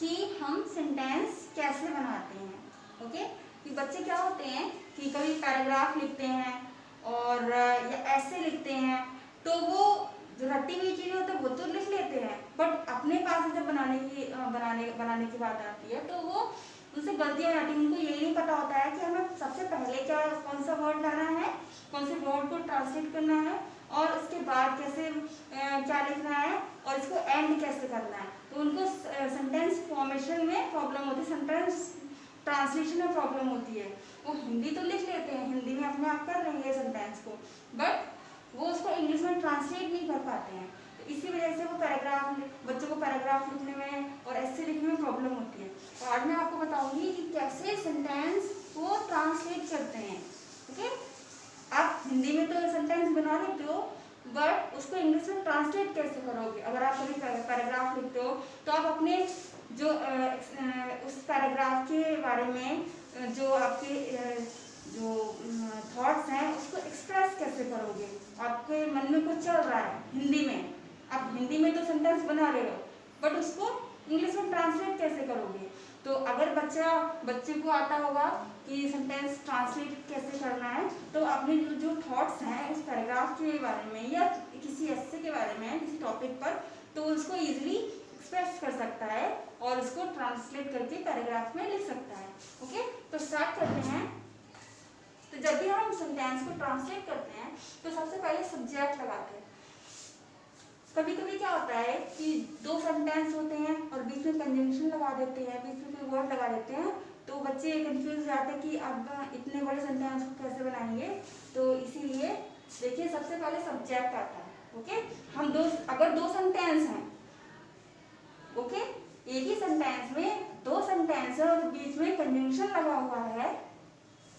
कि हम सेंटेंस कैसे बनाते हैं। ओके, कि बच्चे क्या होते हैं कि कभी पैराग्राफ लिखते हैं और या ऐसे लिखते हैं, तो वो जो रटी हुई चीजें होती है वो तो लिख लेते हैं, बट अपने पास जब बनाने की बात आती है तो वो उनसे गलतियां हो जाती हैं। उनको यही नहीं पता होता है कि हमें सबसे पहले क्या कौन सा वर्ड लाना है, कौन से वर्ड को ट्रांसलेट करना है और उसके बाद कैसे क्या लिखना है और इसको एंड कैसे करना है। तो उनको सेंटेंस फॉर्मेशन में प्रॉब्लम होती है, सेंटेंस ट्रांसलेशन में प्रॉब्लम होती है। वो हिंदी तो लिख लेते हैं, हिंदी में अपने आप कर लेंगे सेंटेंस को, बट वो उसको इंग्लिश में ट्रांसलेट नहीं कर पाते हैं। तो इसी वजह से वो पैराग्राफ, बच्चों को पैराग्राफ लिखने में और ऐसे लिखने में प्रॉब्लम होती है। तो आज मैं आपको बताऊंगी कि कैसे सेंटेंस को ट्रांसलेट करते हैं। ओके, आप हिंदी में तो सेंटेंस बना लेते हो, बट उसको इंग्लिश में ट्रांसलेट कैसे करोगे। अगर आप कभी पैराग्राफ लिखते हो तो आप अपने जो उस पैराग्राफ के बारे में जो आपके जो थॉट्स हैं उसको एक्सप्रेस कैसे करोगे। आपके मन में कुछ चल रहा है हिंदी में, आप हिंदी में तो सेंटेंस बना रहे हो, बट उसको इंग्लिश में ट्रांसलेट कैसे करोगे। तो अगर बच्चे को आता होगा कि सेंटेंस ट्रांसलेट कैसे करना है, तो अपने जो थॉट्स हैं उस पैराग्राफ के बारे में या किसी ऐसे के बारे में, किसी टॉपिक पर, तो उसको इजीली एक्सप्रेस कर सकता है और उसको ट्रांसलेट करके पैराग्राफ में लिख सकता है। ओके, तो स्टार्ट करते हैं। तो जब भी हम सेंटेंस को ट्रांसलेट करते हैं तो सबसे पहले सब्जेक्ट लगाते हैं। कभी कभी क्या होता है कि दो सेंटेंस होते हैं और बीच में कंजंक्शन लगा देते हैं, बीच में कोई वर्ड लगा देते हैं, तो बच्चे कंफ्यूज हो जाते हैं कि अब इतने बड़े सेंटेंस को कैसे बनाएंगे। तो इसीलिए देखिए सबसे पहले सब्जेक्ट आता है। ओके, हम अगर दो सेंटेंस हैं, ओके, एक ही सेंटेंस में दो सेंटेंस है और बीच में कंजंक्शन लगा हुआ है,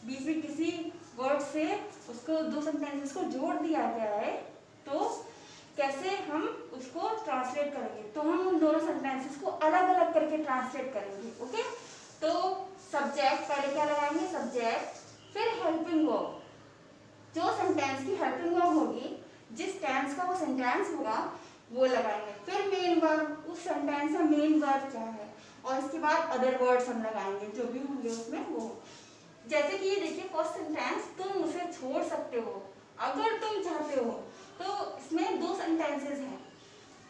बीच में किसी वर्ड से उसको दो सेंटेंसेस को जोड़ दिया गया है, तो कैसे हम उसको ट्रांसलेट करेंगे। तो हम उन दोनों सेंटेंसेस को अलग अलग करके ट्रांसलेट करेंगे। ओके, तो सब्जेक्ट पहले क्या लगाएंगे, सब्जेक्ट, फिर हेल्पिंग वर्ब। जो सेंटेंस की हेल्पिंग वर्ब होगी, जिस टेंस का वो सेंटेंस होगा वो लगाएंगे, फिर मेन वर्ब, उस सेंटेंस का मेन वर्ब क्या है, और इसके बाद अदर वर्ड्स हम लगाएंगे जो भी होंगे उसमें वो। जैसे कि ये देखिए फर्स्ट सेंटेंस, तुम उसे छोड़ सकते हो अगर तुम चाहते हो। तो इसमें दो सेंटेंसेस हैं,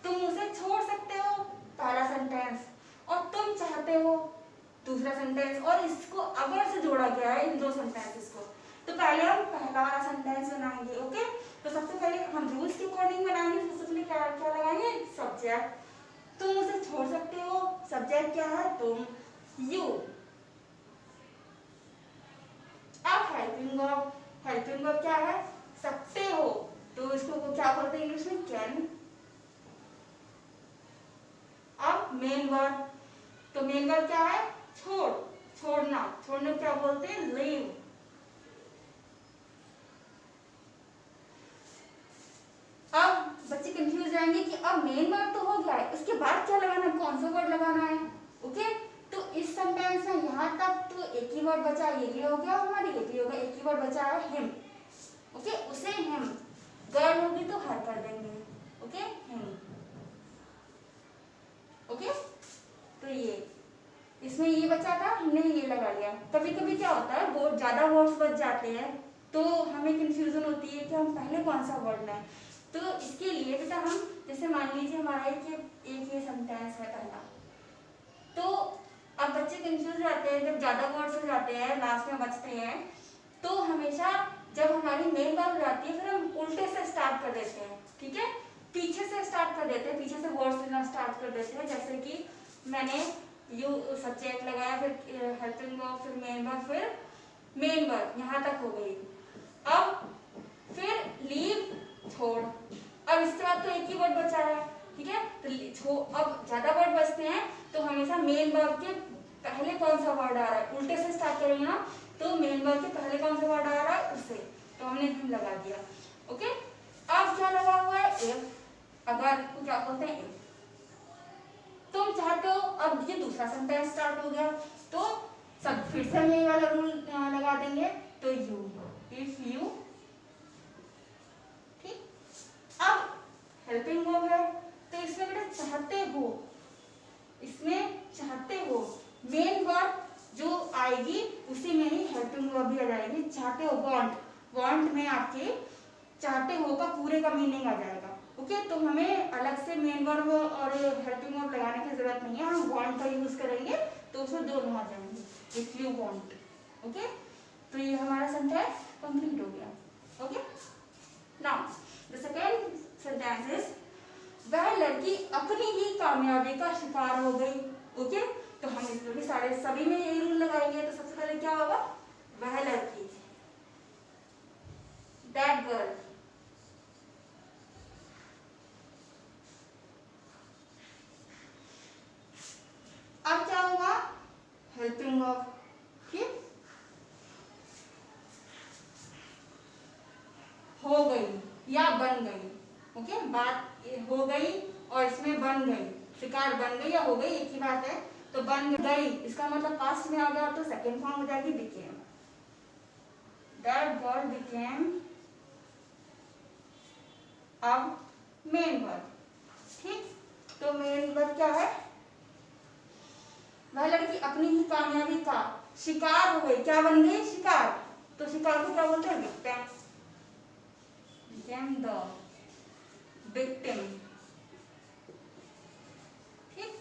तुम उसे छोड़ सकते हो पहला सेंटेंस और तुम चाहते हो दूसरा सेंटेंस, और इसको अगर से जोड़ा गया है इन दो सेंटेंसेस को। तो पहले हम पहला वाला सेंटेंस बनाएंगे। ओके, तो सबसे पहले हम रूल्स के अकॉर्डिंग बनाएंगे। सबसे पहले क्या क्या लगाएंगे, सब्जेक्ट, तुम उसे छोड़ सकते हो, सब्जेक्ट क्या है, तुम, यू। अब हेल्पिंग वर्ब, हेल्पिंग वर्ब क्या है, सकते हो, तो इसको क्या बोलते हैं इंग्लिश में, कैन। अब मेन वर्ब, तो मेन वर्ब क्या है, छोड़, छोड़ना, छोड़ने क्या बोलते हैं, लीव। अब बच्चे कंफ्यूज जाएंगे कि अब मेन वर्ब तो हो गया है, उसके बाद क्या लगाना है, कौन सा वर्ड लगाना है। ओके, तो इस सेंटेंस में यहाँ तक तो एक ही वर्ड बचा, ये भी हो गया हमारी, ये भी हो गया, एक ही वर्ड बचा है, हिम। ओके, उसे हिम, गर्ल होगी तो हर कर देंगे। Okay, him. ओके, तो ये इसमें ये बचा था, हमने ये लगा लिया। कभी कभी क्या होता है बहुत ज्यादा वर्ड्स बच जाते हैं तो हमें कंफ्यूजन होती है कि हम पहले कौन सा वर्ड लें। तो इसके लिए बेटा हम जैसे मान लीजिए हमारा एक ये सेंटेंस है पहला, तो अब बच्चे कंफ्यूज रहते हैं जब ज्यादा वर्ड्स हो जाते हैं लास्ट में बचते हैं, तो हमेशा जब हमारी मेन वर्ब जाती है फिर हम उल्टे से स्टार्ट कर देते हैं। ठीक है, पीछे से स्टार्ट कर देते हैं, पीछे से वर्ड्स लेना स्टार्ट कर देते हैं। जैसे कि मैंने यू सब्जेक्ट लगाया, फिर हेल्पिंग वर्ब, फिर मेन वर्ब, फिर मेन वर्ब, यहाँ तक हो गई। अब फिर लीव, छोड़। अब इसके बाद तो एक ही वर्ड बचा है, ठीक है, तो अब ज्यादा वर्ड बचते हैं तो हमेशा मेन वर्ब के पहले कौन सा वर्ड आ रहा है, उल्टे से स्टार्ट करेंगे ना, तो मेन वर्ब के पहले कौन सा वर्ड आ रहा है उसे, तो हमने हिम लगा दिया। ओके, अब क्या लगा हुआ है, इफ। अगर तो क्या बोलते हैं, इफ तुम चाहते हो, अब ये दूसरा सेंटेंस स्टार्ट हो गया, तो सब फिर से हम ये वाला रूल लगा देंगे, तो यू, इफ यू। ठीक, अब हेल्पिंग वर्ब है तो इसमें बेटा चाहते हो, इसमें चाहते हो, मेन वर्ब जो आएगी उसी में ही हेल्पिंग वर्ब भी आ जाएगी। चाहते हो, वांट में आपके चाहते हो का पूरे का मीनिंग आ जाएगा। ओके, तो हमें अलग से मेन वर्ब और हेल्पिंग वर्ब लगाने की जरूरत नहीं है, हम वांट का यूज करेंगे तो उसमें दोनों आ जाएंगे, इफ यू वांट। ओके, तो ये हमारा सेंटेंस कंप्लीट हो गया। Okay, now the second sentence is वह लड़की अपनी ही कामयाबी का शिकार हो गई। ओके, तो हम इसमें भी सारे सभी में यही रूल लगाएंगे। तो सबसे पहले क्या होगा, वह लड़की, दैट गर्ल, अब क्या होगा, हेल्पिंग वर्ब। ठीक, हो गई या बन गई। ओके, बात हो गई और इसमें बन गई, शिकार बन गई या हो गई एक ही बात है। तो बन गई इसका मतलब पास्ट में आ गया, तो सेकेंड फॉर्म हो जाएगी बिकेम। दैट गर्ल बिकेम अब मेन वर्ब। ठीक, तो मेन वर्ब क्या है, वह लड़की अपनी ही कामयाबी का शिकार हो गई, क्या बन गई, शिकार। तो शिकार को क्या बोलते हैं, विक्टिम, became the victim। ठीक,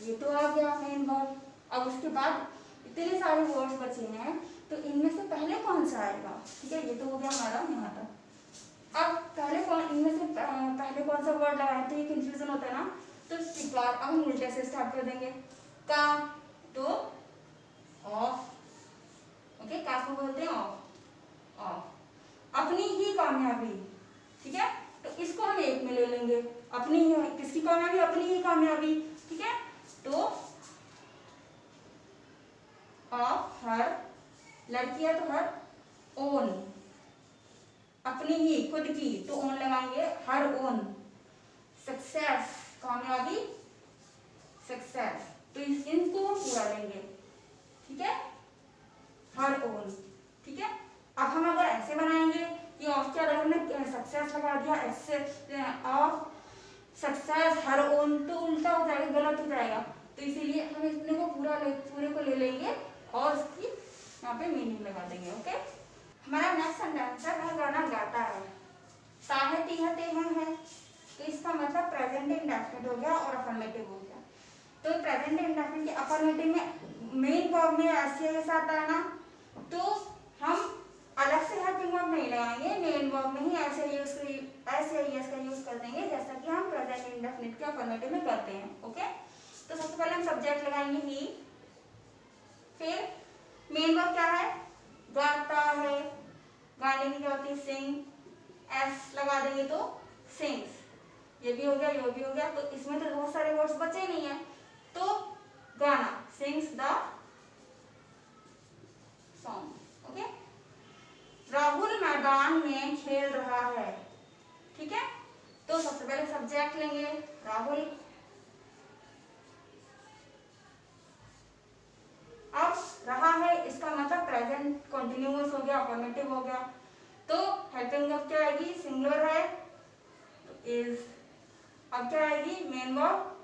ये तो आ गया मेन वर्ब। अब उसके बाद इतने सारे वर्ड्स बचे हैं, तो इनमें से पहले कौन सा आएगा। ठीक है, ये तो हो गया हमारा यहाँ तक। अब पहले इनमें से पहले कौन सा वर्ड लगाए, तो ये कंफ्यूजन होता है ना। तो शिकार अब हम उल्टे से स्टार्ट कर देंगे, का तो ऑफ। ओके, का को बोलते हैं ऑफ, ऑफ अपनी ही कामयाबी। ठीक है, तो इसको हम एक में ले लेंगे, अपनी ही, किसकी कामयाबी, अपनी ही कामयाबी। ठीक है, तो ऑफ हर, लड़की है तो हर ओन, अपनी ही खुद की, तो ओन लगाएंगे, हर ओन सक्सेस, कामयाबी सक्सेस, तो इनको पूरा लेंगे। ठीक है, हर ओन। ठीक है, अब हम अगर ऐसे बनाएंगे कि ऑफ क्या लगा, हमने सक्सेस लगा दिया, ऐसे ऑफ सक्सेस हर ओन, तो उल्टा हो जाएगा, गलत हो जाएगा। तो इसीलिए हम इतने को पूरे को ले लेंगे और उसकी यहाँ पे मीनिंग लगा देंगे। ओके, हमारा नेक्स्ट सेंटेंस है, वह गाना गाता है, ताहे तीहा तेहा है। तो इसका मतलब प्रेजेंट इंडेफिनिट हो गया और अफर्मेटिव हो गया। तो प्रेजेंट इंडेफिनिट के अफर्मेटिव में मेन वर्ब में ऐसे के साथ है ना, तो हम अलग से हेल्पिंग वर्ब नहीं लगाएंगे, मेन वर्ब में ही ऐसे का यूज कर देंगे, जैसा कि हम प्रेजेंट इंडेफिनिट के अफर्मेटिव में करते हैं। ओके, तो सबसे पहले हम सब्जेक्ट लगाएंगे ही, फिर मेन वर्ब क्या है, गाता है, गाने की क्या होती है, सिंग, एस लगा देंगे तो सिंग्स। ये भी हो गया, ये भी हो गया। तो इसमें तो बहुत सारे वर्ड्स बचे नहीं है, तो गाना, sings the song. Okay, Rahul मैदान में खेल रहा है। ठीक है, तो सबसे पहले सब्जेक्ट लेंगे, राहुल। अब रहा है, इसका मतलब प्रेजेंट कंटिन्यूअस हो गया, अफर्मेटिव हो गया। तो हेल्पिंग वर्ब क्या आएगी, सिंगुलर है तो इज। अब क्या आएगी, मेन वर्ब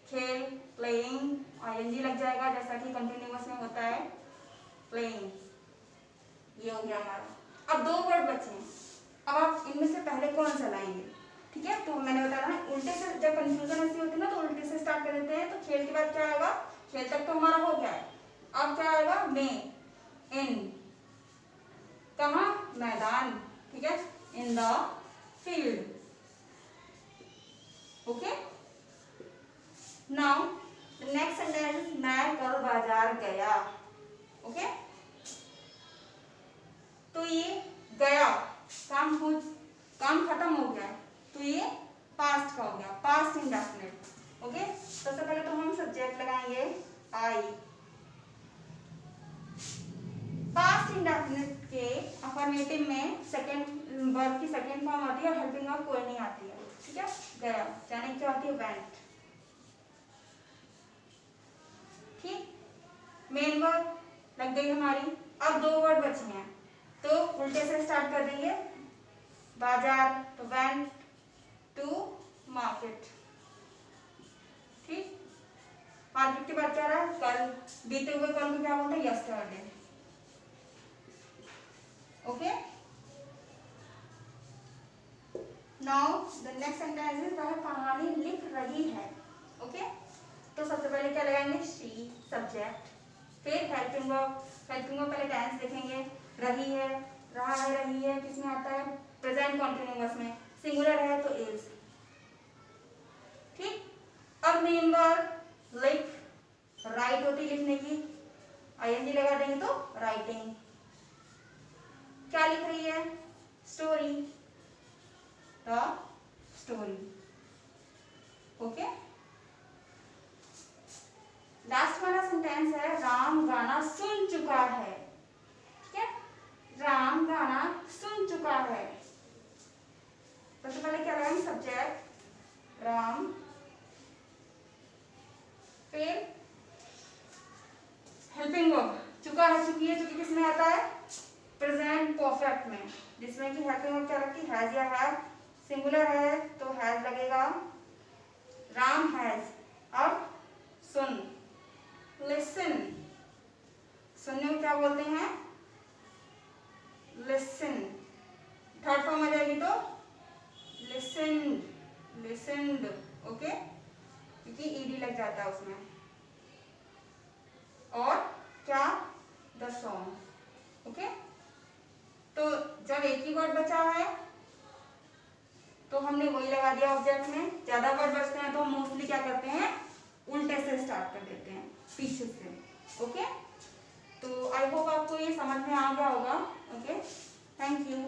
खेल, प्लेइंग, आईएनजी लग जाएगा, जैसा कि कंटिन्यूअस में होता है, प्लेइंग। ये हो गया हमारा। अब दो वर्ड बचे हैं, अब आप इनमें से पहले कौन सा लाएंगे। ठीक है, तो मैंने बताया ना, उल्टे से जब कंफ्यूजन ऐसी होती है ना, तो उल्टे से स्टार्ट कर देते हैं। तो खेल के बाद क्या आएगा, खेल तक तो हमारा हो गया है, अब क्या आएगा, में, इन, कहाँ, मैदान। ठीक है, in the field. Okay, now next sentence, मैं कल बाजार गया। ओके, तो ये गया, काम खत्म हो गया, तो ये पास्ट का हो गया, पास्ट इंडेफिनिट। ओके, सबसे पहले तो हम सब्जेक्ट लगाएंगे आई। पास्ट इंडेफिनिट के अफर्मेटिव में सेकंड वर्ब की सेकंड फॉर्म आती है, हेल्पिंग वर्ब कोई नहीं आती है। ठीक है, गया, यानी क्या आती है, वेंट। ठीक, मेन वर्ब लग गई हमारी। अब दो वर्ड बचे हैं, तो उल्टे से स्टार्ट कर देंगे, बाजार, तो वेंट टू मार्केट। ठीक, पार्टिसिप के बाद क्या रहा है, कल, बीते हुए कल को क्या बोलते हैं, yesterday. Okay, now the next sentence is, वह कहानी लिख रही है। ओके, तो सबसे पहले क्या लगाएंगे, शी सब्जेक्ट, फिर हेल्पिंग वर्ब, हेल्पिंग वर्ब पहले टेंस लिखेंगे, रही है, रहा है, रही है किसमें आता है, प्रेजेंट कंटिन्यूअस में, सिंगुलर है तो इज। ठीक, अब मेन वर्ब लिख, राइट होती लिखने की, आईएनजी लगा देंगे तो राइटिंग। क्या लिख रही है, story, the story. Okay, last वाला सेंटेंस है, राम गाना सुन चुका है। ठीक है, राम गाना सुन चुका है। सबसे पहले क्या लगाएंगे, सब्जेक्ट राम, फिर हेल्पिंग वर्ब, चुका है, चुकी है, चुकी किसमें आता है, प्रेजेंट परफेक्ट में, जिसमें कि हेल्पिंग वर्ब क्या लगती है, हैज या हैव, सिंगुलर है तो हैज लगेगा, राम हैज। अब सुन, लिसन, सुनने को क्या बोलते हैं, लिसन। थर्ड फॉर्म आ जाएगी तो लिसन्ड, लिसन्ड। ओके, क्योंकि ईडी लग जाता है उसमें। और क्या, द सॉन्ग। ओके, तो जब एक ही वर्ड बचा है तो हमने वही लगा दिया ऑब्जेक्ट में। ज्यादा वर्ड बचते हैं तो हम मोस्टली क्या करते हैं, उल्टे से स्टार्ट कर देते हैं, पीछे से। ओके, तो आई होप आपको ये समझ में आ गया होगा। Okay, thank you.